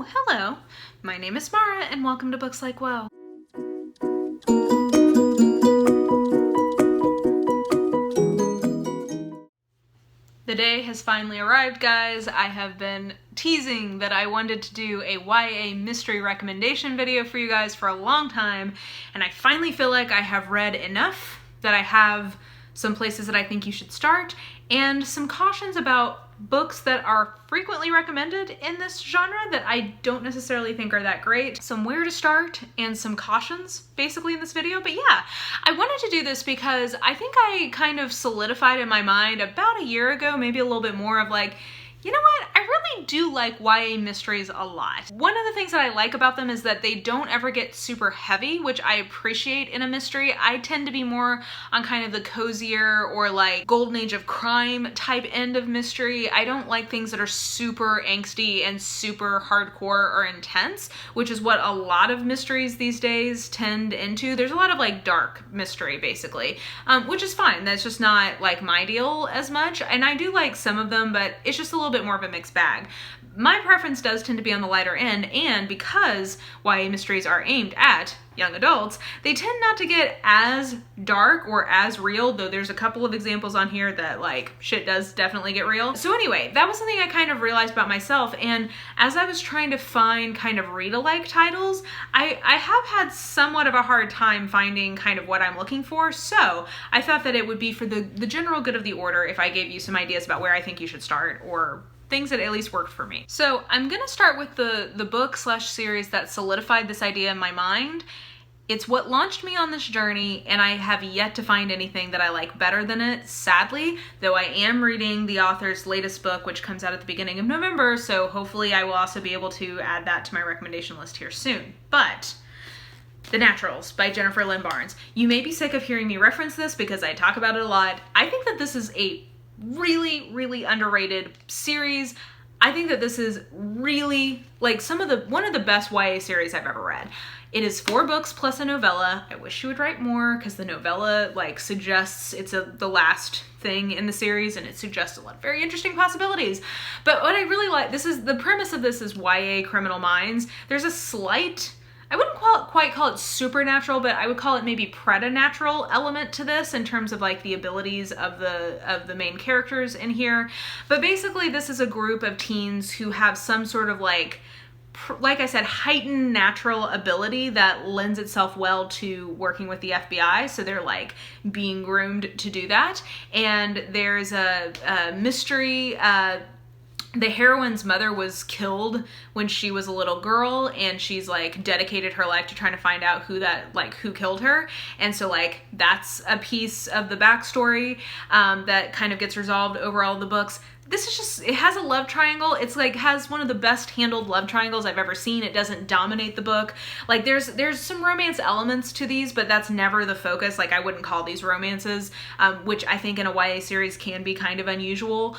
Hello. My name is Mara and welcome to Books Like Woe. The day has finally arrived, guys. I have been teasing that I wanted to do a YA mystery recommendation video for you guys for a long time, and I finally feel like I have read enough that I have some places that I think you should start, and some cautions about books that are frequently recommended in this genre that I don't necessarily think are that great. Some where to start and some cautions basically in this video. But yeah, I wanted to do this because I think I kind of solidified in my mind about a year ago, maybe a little bit more, of like, you know what? I really do like YA mysteries a lot. One of the things that I like about them is that they don't ever get super heavy, which I appreciate in a mystery. I tend to be more on kind of the cozier or like golden age of crime type end of mystery. I don't like things that are super angsty and super hardcore or intense, which is what a lot of mysteries these days tend into. There's a lot of like dark mystery basically, which is fine. That's just not like my deal as much. And I do like some of them, but it's just a little bit more of a mixed bag. My preference does tend to be on the lighter end, and because YA mysteries are aimed at young adults, they tend not to get as dark or as real, though there's a couple of examples on here that like shit does definitely get real. So anyway, that was something I kind of realized about myself, and as I was trying to find kind of read-alike titles, I have had somewhat of a hard time finding kind of what I'm looking for, so I thought that it would be for the general good of the order if I gave you some ideas about where I think you should start, or things that at least worked for me. So I'm gonna start with the book slash series that solidified this idea in my mind. It's what launched me on this journey, and I have yet to find anything that I like better than it, sadly, though I am reading the author's latest book, which comes out at the beginning of November, so hopefully I will also be able to add that to my recommendation list here soon. But The Naturals by Jennifer Lynn Barnes. You may be sick of hearing me reference this because I talk about it a lot. I think that this is a really underrated series. I think that this is really like one of the best YA series I've ever read. It is 4 books plus a novella. I wish she would write more because the novella like suggests it's the last thing in the series, and it suggests a lot of very interesting possibilities. But what I really like, the premise of this is YA Criminal Minds. There's a slight, I wouldn't quite call it supernatural, but I would call it maybe preternatural element to this in terms of like the abilities of the main characters in here. But basically this is a group of teens who have some sort of like I said, heightened natural ability that lends itself well to working with the FBI. So they're like being groomed to do that. And there's a mystery. The heroine's mother was killed when she was a little girl, and she's like dedicated her life to trying to find out who killed her. And so like that's a piece of the backstory that kind of gets resolved over all the books. This is just, it has a love triangle. It's like has one of the best handled love triangles I've ever seen. It doesn't dominate the book. Like there's some romance elements to these, but that's never the focus. Like I wouldn't call these romances, which I think in a YA series can be kind of unusual.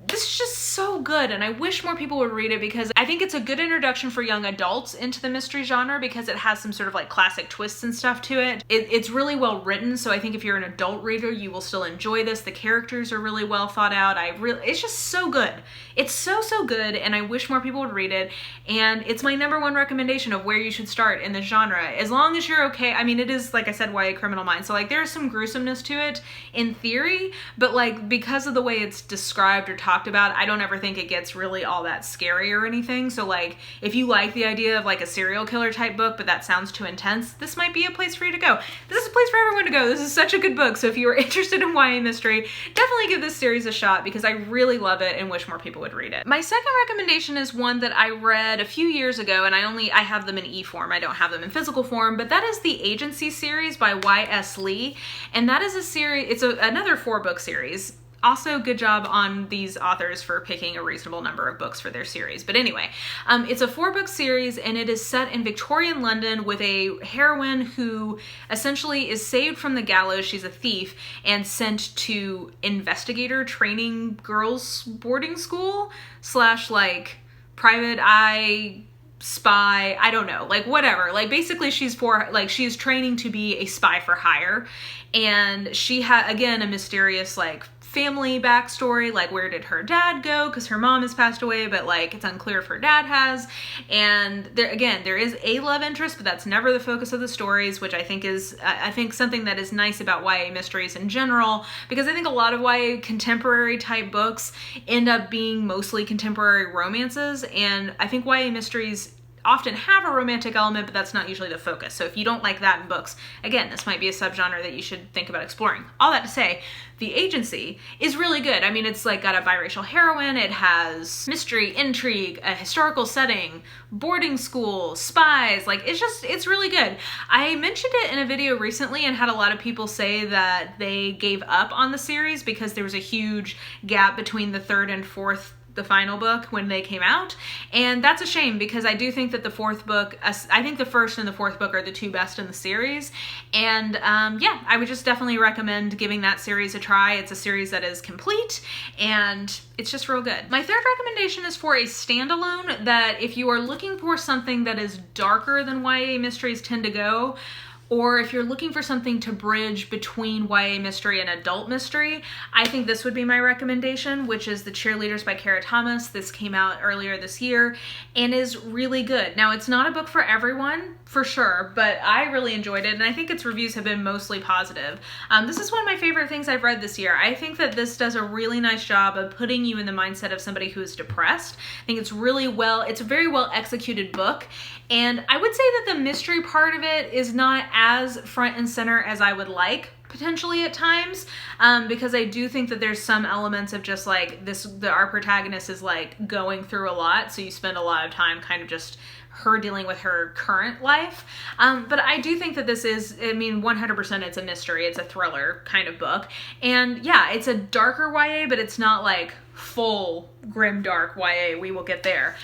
This is just so good, and I wish more people would read it because I think it's a good introduction for young adults into the mystery genre because it has some sort of like classic twists and stuff to it. It's really well written, so I think if you're an adult reader, you will still enjoy this. The characters are really well thought out. It's just so good. It's so good, and I wish more people would read it, and it's my #1 recommendation of where you should start in this genre. As long as you're okay, I mean, it is, like I said, YA Criminal Minds, so like there's some gruesomeness to it in theory, but like because of the way it's described or talked about, I don't ever think it gets really all that scary or anything. So like if you like the idea of like a serial killer type book but that sounds too intense, this might be a place for you to go. This is a place for everyone to go. This is such a good book. So if you are interested in YA mystery, definitely give this series a shot because I really love it and wish more people would read it. My second recommendation is one that I read a few years ago, and I have them in e-form. I don't have them in physical form, but that is the Agency series by Y.S. Lee, and that is a series, it's another 4-book series. Also, good job on these authors for picking a reasonable number of books for their series. But anyway, it's a 4-book series, and it is set in Victorian London with a heroine who essentially is saved from the gallows. She's a thief and sent to investigator training girls boarding school / like private eye spy, I don't know, like whatever. Like basically she's training to be a spy for hire, and she had again a mysterious like family backstory, like where did her dad go, because her mom has passed away, but like it's unclear if her dad has. And there is a love interest, but that's never the focus of the stories, which I think is something that is nice about YA mysteries in general, because I think a lot of YA contemporary type books end up being mostly contemporary romances, and I think YA mysteries often have a romantic element, but that's not usually the focus. So if you don't like that in books, again, this might be a subgenre that you should think about exploring. All that to say, The Agency is really good. I mean, it's like got a biracial heroine, it has mystery, intrigue, a historical setting, boarding school, spies, like it's really good. I mentioned it in a video recently and had a lot of people say that they gave up on the series because there was a huge gap between the third and fourth, the final book, when they came out, and that's a shame, because I do think that the fourth book, I think the first and the fourth book are the two best in the series, and yeah, I would just definitely recommend giving that series a try. It's a series that is complete, and it's just real good. My third recommendation is for a standalone that if you are looking for something that is darker than YA mysteries tend to go, or if you're looking for something to bridge between YA mystery and adult mystery, I think this would be my recommendation, which is The Cheerleaders by Kara Thomas. This came out earlier this year and is really good. Now, it's not a book for everyone, for sure, but I really enjoyed it, and I think its reviews have been mostly positive. This is one of my favorite things I've read this year. I think that this does a really nice job of putting you in the mindset of somebody who is depressed. I think it's a very well executed book, and I would say that the mystery part of it is not as front and center as I would like, potentially at times, because I do think that there's some elements of just like our protagonist is like going through a lot, so you spend a lot of time kind of just her dealing with her current life. But I do think that this is, 100% it's a mystery, it's a thriller kind of book. And yeah, it's a darker YA, but it's not like full grimdark YA. We will get there.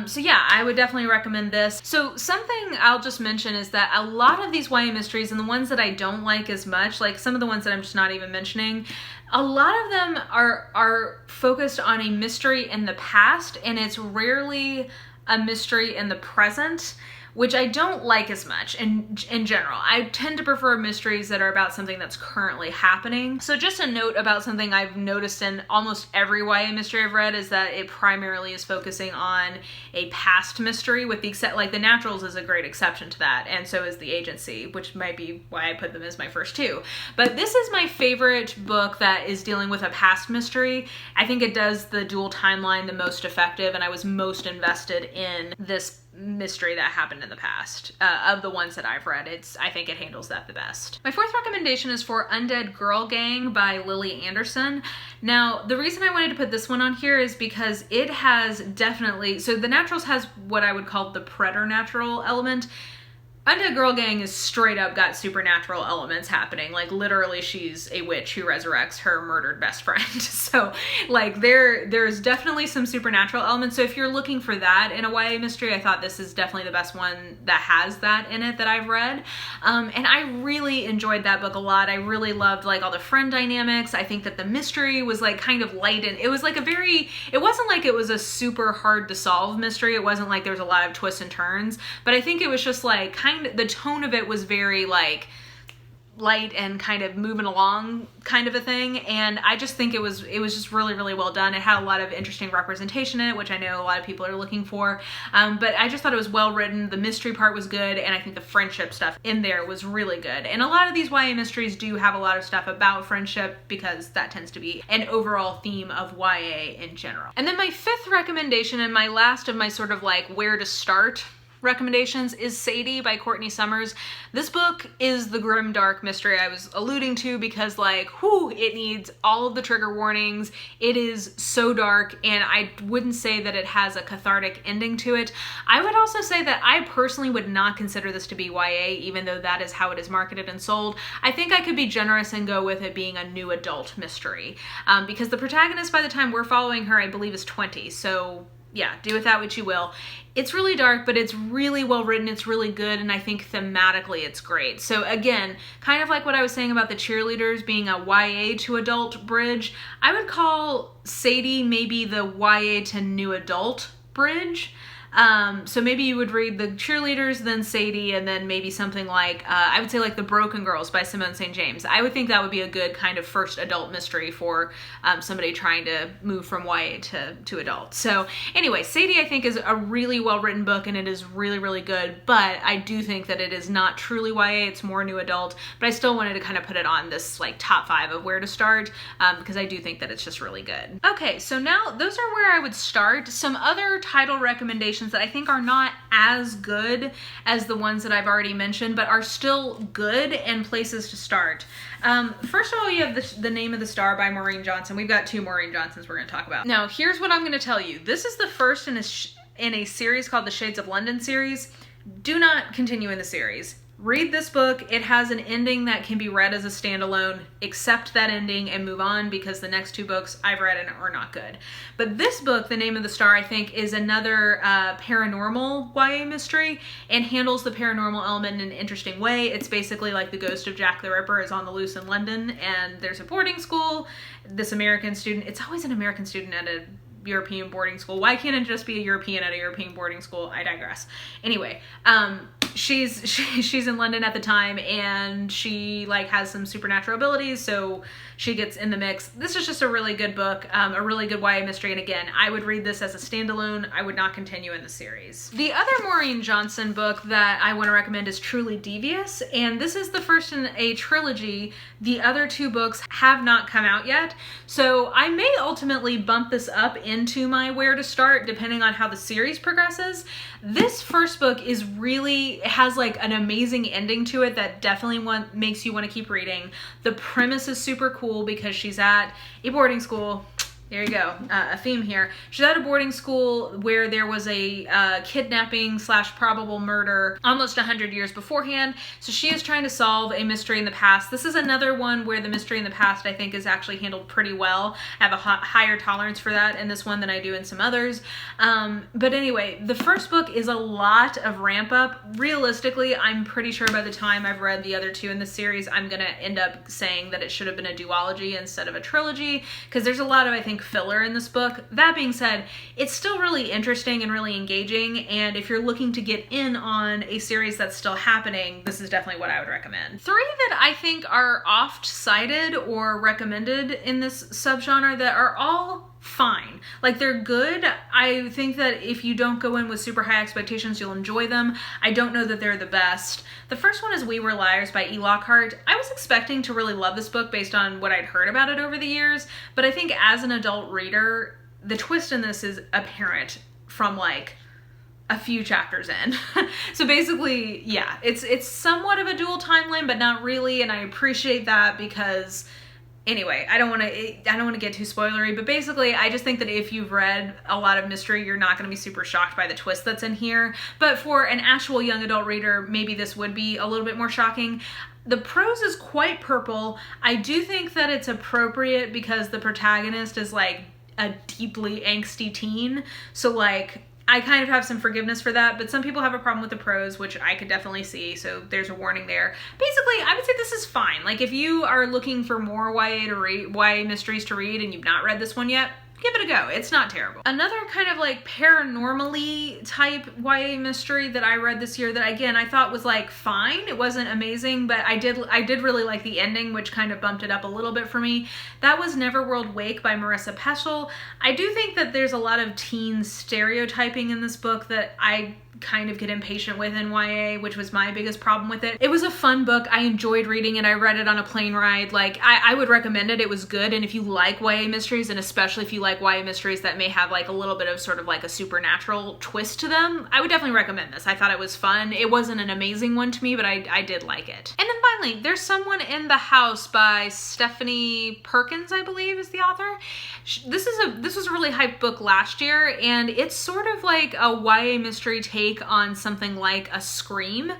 So yeah, I would definitely recommend this. So something I'll just mention is that a lot of these YA mysteries, and the ones that I don't like as much, like some of the ones that I'm just not even mentioning, a lot of them are focused on a mystery in the past, and it's rarely a mystery in the present, which I don't like as much in general. I tend to prefer mysteries that are about something that's currently happening. So just a note about something I've noticed in almost every YA mystery I've read is that it primarily is focusing on a past mystery, with the except like The Naturals is a great exception to that, and so is The Agency, which might be why I put them as my first two. But this is my favorite book that is dealing with a past mystery. I think it does the dual timeline the most effective, and I was most invested in this mystery that happened in the past. Of the ones that I've read, I think it handles that the best. My fourth recommendation is for Undead Girl Gang by Lily Anderson. Now, the reason I wanted to put this one on here is because it has definitely, so The Naturals has what I would call the preternatural element. Undead Girl Gang is straight up got supernatural elements happening. Like literally she's a witch who resurrects her murdered best friend. So like there's definitely some supernatural elements. So if you're looking for that in a YA mystery, I thought this is definitely the best one that has that in it that I've read. And I really enjoyed that book a lot. I really loved like all the friend dynamics. I think that the mystery was like kind of light, and it was like it wasn't like it was a super hard to solve mystery. It wasn't like there was a lot of twists and turns, but I think it was just like the tone of it was very like light and kind of moving along kind of a thing, and I just think it was just really, really well done. It had a lot of interesting representation in it, which I know a lot of people are looking for, but I just thought it was well written. The mystery part was good, and I think the friendship stuff in there was really good. And a lot of these YA mysteries do have a lot of stuff about friendship, because that tends to be an overall theme of YA in general. And then my fifth recommendation, and my last of my sort of like where to start recommendations, is Sadie by Courtney Summers. This book is the grimdark mystery I was alluding to, because like, it needs all of the trigger warnings. It is so dark, and I wouldn't say that it has a cathartic ending to it. I would also say that I personally would not consider this to be YA, even though that is how it is marketed and sold. I think I could be generous and go with it being a new adult mystery, because the protagonist, by the time we're following her, I believe is 20, so yeah, do with that what you will. It's really dark, but it's really well written. It's really good, and I think thematically it's great. So again, kind of like what I was saying about The Cheerleaders being a YA to adult bridge, I would call Sadie maybe the YA to new adult bridge. So maybe you would read the Cheerleaders, then Sadie, and then maybe something like, I would say like The Broken Girls by Simone St. James. I would think that would be a good kind of first adult mystery for somebody trying to move from YA to adult. So anyway, Sadie I think is a really well-written book, and it is really, really good, but I do think that it is not truly YA, it's more new adult, but I still wanted to kind of put it on this like top 5 of where to start, because I do think that it's just really good. Okay, so now those are where I would start. Some other title recommendations that I think are not as good as the ones that I've already mentioned, but are still good and places to start. First of all, you have The Name of the Star by Maureen Johnson. We've got 2 Maureen Johnsons we're going to talk about. Now, here's what I'm going to tell you. This is the first in a series called the Shades of London series. Do not continue in the series. Read this book. It has an ending that can be read as a standalone. Accept that ending and move on, because the next 2 books I've read and are not good. But this book, The Name of the Star, I think is another paranormal YA mystery and handles the paranormal element in an interesting way. It's basically like the ghost of Jack the Ripper is on the loose in London, and there's a boarding school. This American student, it's always an American student at a European boarding school. Why can't it just be a European at a European boarding school? I digress. Anyway, she's in London at the time, and she like has some supernatural abilities, so she gets in the mix. This is just a really good book, a really good YA mystery, and again, I would read this as a standalone. I would not continue in the series. The other Maureen Johnson book that I want to recommend is Truly Devious, and this is the first in a trilogy. The other 2 books have not come out yet, so I may ultimately bump this up into my where to start depending on how the series progresses. This first book is really, it has like an amazing ending to it that definitely makes you want to keep reading. The premise is super cool because she's at a boarding school. There you go, a theme here. She's at a boarding school where there was a kidnapping / probable murder almost 100 years beforehand. So she is trying to solve a mystery in the past. This is another one where the mystery in the past I think is actually handled pretty well. I have a higher tolerance for that in this one than I do in some others. But anyway, the first book is a lot of ramp up. Realistically, I'm pretty sure by the time I've read the other 2 in the series, I'm gonna end up saying that it should have been a duology instead of a trilogy, because there's a lot of, I think, filler in this book. That being said, it's still really interesting and really engaging, and if you're looking to get in on a series that's still happening, this is definitely what I would recommend. 3 that I think are oft-cited or recommended in this subgenre that are all fine. Like, they're good. I think that if you don't go in with super high expectations, you'll enjoy them. I don't know that they're the best. The first one is We Were Liars by Lockhart. I was expecting to really love this book based on what I'd heard about it over the years, but I think as an adult reader, the twist in this is apparent from like a few chapters in. So basically, yeah, it's somewhat of a dual timeline, but not really, and I appreciate that because anyway, I don't want to get too spoilery, but basically I just think that if you've read a lot of mystery, you're not going to be super shocked by the twist that's in here. But for an actual young adult reader, maybe this would be a little bit more shocking. The prose is quite purple. I do think that it's appropriate because the protagonist is like a deeply angsty teen. So like, I kind of have some forgiveness for that, but some people have a problem with the prose, which I could definitely see, so there's a warning there. Basically, I would say this is fine. Like, if you are looking for more YA mysteries to read and you've not read this one yet, give it a go. It's not terrible. Another kind of like paranormally type YA mystery that I read this year that again I thought was like fine. It wasn't amazing, but I did really like the ending, which kind of bumped it up a little bit for me. That was Neverworld Wake by Marissa Pessl. I do think that there's a lot of teen stereotyping in this book that I kind of get impatient with in YA, which was my biggest problem with it. It was a fun book. I enjoyed reading it. I read it on a plane ride. Like, I would recommend it. It was good. And if you like YA mysteries, and especially if you like YA mysteries that may have like a little bit of sort of like a supernatural twist to them, I would definitely recommend this. I thought it was fun. It wasn't an amazing one to me, but I did like it. And then finally, There's Someone in the House by Tiffani Perkins, I believe is the author. This was a really hyped book last year, and it's sort of like a YA mystery take on something like a Scream,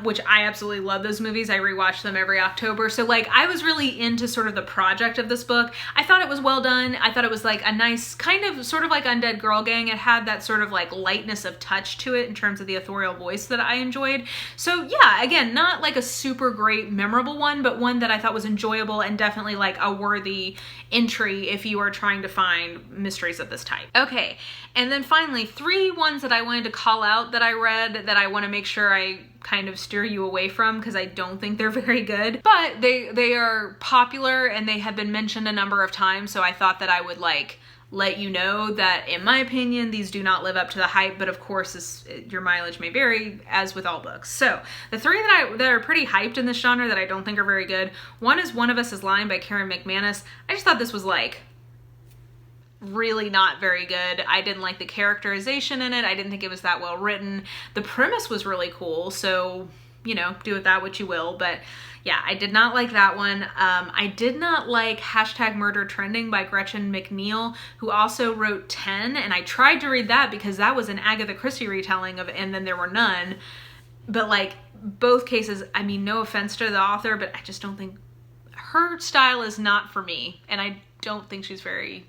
which I absolutely love those movies. I rewatch them every October. So like I was really into sort of the project of this book. I thought it was well done. I thought it was like like a nice kind of sort of like Undead Girl Gang. It had that sort of like lightness of touch to it in terms of the authorial voice that I enjoyed. So yeah, again, not like a super great memorable one, but one that I thought was enjoyable and definitely like a worthy entry if you are trying to find mysteries of this type. Okay, and then finally 3 ones that I wanted to call out that I read that I want to make sure I kind of steer you away from because I don't think they're very good, but they are popular and they have been mentioned a number of times, so I thought that I would like let you know that in my opinion these do not live up to the hype, but of course your mileage may vary as with all books. So the 3 that are pretty hyped in this genre that I don't think are very good, one is One of Us is Lying by Karen McManus. I just thought this was like really not very good. I didn't like the characterization in it. I didn't think it was that well written. The premise was really cool, so you know, do with that what you will, but yeah, I did not like that one. I did not like #murdertrending by Gretchen McNeil, who also wrote 10, and I tried to read that because that was an Agatha Christie retelling of And Then There Were None, but like both cases, I mean, no offense to the author, but I just don't think her style is not for me, and I don't think she's very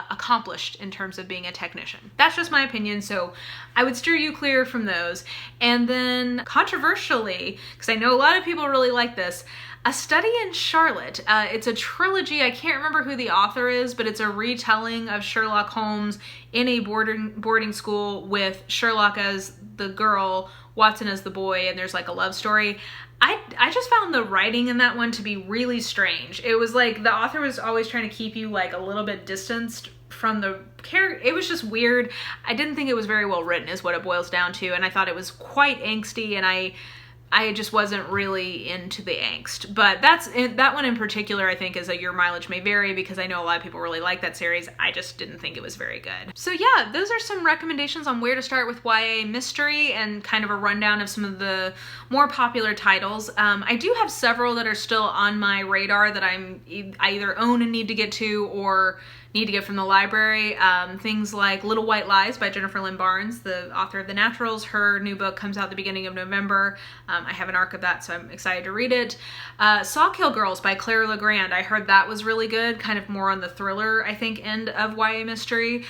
accomplished in terms of being a technician. That's just my opinion, so I would steer you clear from those. And then controversially, because I know a lot of people really like this, A Study in Charlotte. It's a trilogy. I can't remember who the author is, but it's a retelling of Sherlock Holmes in a boarding school with Sherlock as the girl, Watson as the boy, and there's like a love story. I just found the writing in that one to be really strange. It was like the author was always trying to keep you like a little bit distanced from the character. It was just weird. I didn't think it was very well written is what it boils down to, and I thought it was quite angsty, and I just wasn't really into the angst. But that one in particular, I think, is a Your Mileage May Vary, because I know a lot of people really like that series. I just didn't think it was very good. So yeah, those are some recommendations on where to start with YA mystery and kind of a rundown of some of the more popular titles. I do have several that are still on my radar that I either own and need to get to or need to get from the library. Things like Little White Lies by Jennifer Lynn Barnes, the author of The Naturals. Her new book comes out the beginning of November. I have an arc of that, so I'm excited to read it. Sawkill Girls by Claire LeGrand. I heard that was really good, kind of more on the thriller, I think, end of YA mystery.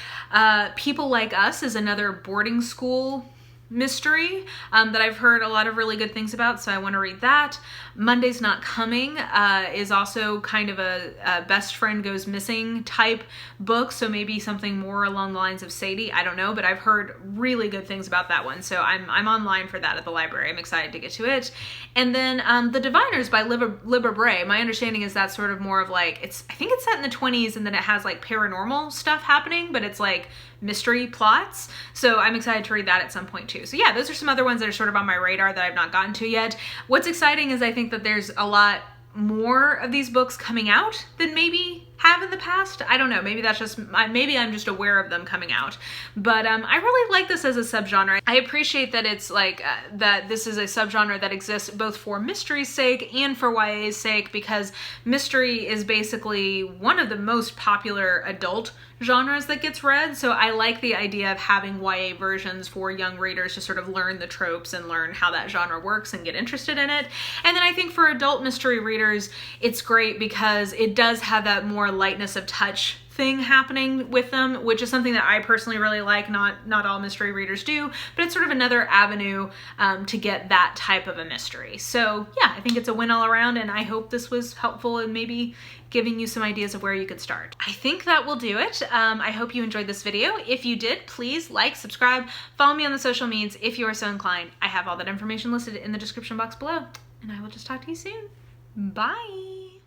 People Like Us is another boarding school mystery that I've heard a lot of really good things about, so I want to read that. Monday's Not Coming is also kind of a best friend goes missing type book, so maybe something more along the lines of Sadie. I don't know, but I've heard really good things about that one, so I'm online for that at the library. I'm excited to get to it. And then The Diviners by Libba Bray. My understanding is that's sort of more of like, I think it's set in the 20s, and then it has like paranormal stuff happening, but it's like mystery plots. So I'm excited to read that at some point too. So yeah, those are some other ones that are sort of on my radar that I've not gotten to yet. What's exciting is I think that there's a lot more of these books coming out than maybe have in the past. I don't know, maybe that's just, maybe I'm just aware of them coming out. But I really like this as a subgenre. I appreciate that it's like, that this is a subgenre that exists both for mystery's sake and for YA's sake, because mystery is basically one of the most popular adult genres that gets read. So I like the idea of having YA versions for young readers to sort of learn the tropes and learn how that genre works and get interested in it. And then I think for adult mystery readers, it's great because it does have that more lightness of touch thing happening with them, which is something that I personally really like. Not all mystery readers do, but it's sort of another avenue to get that type of a mystery. So yeah, I think it's a win all around, and I hope this was helpful in maybe giving you some ideas of where you could start. I think that will do it. I hope you enjoyed this video. If you did, please like, subscribe, follow me on the social medias if you are so inclined. I have all that information listed in the description box below, and I will just talk to you soon. Bye!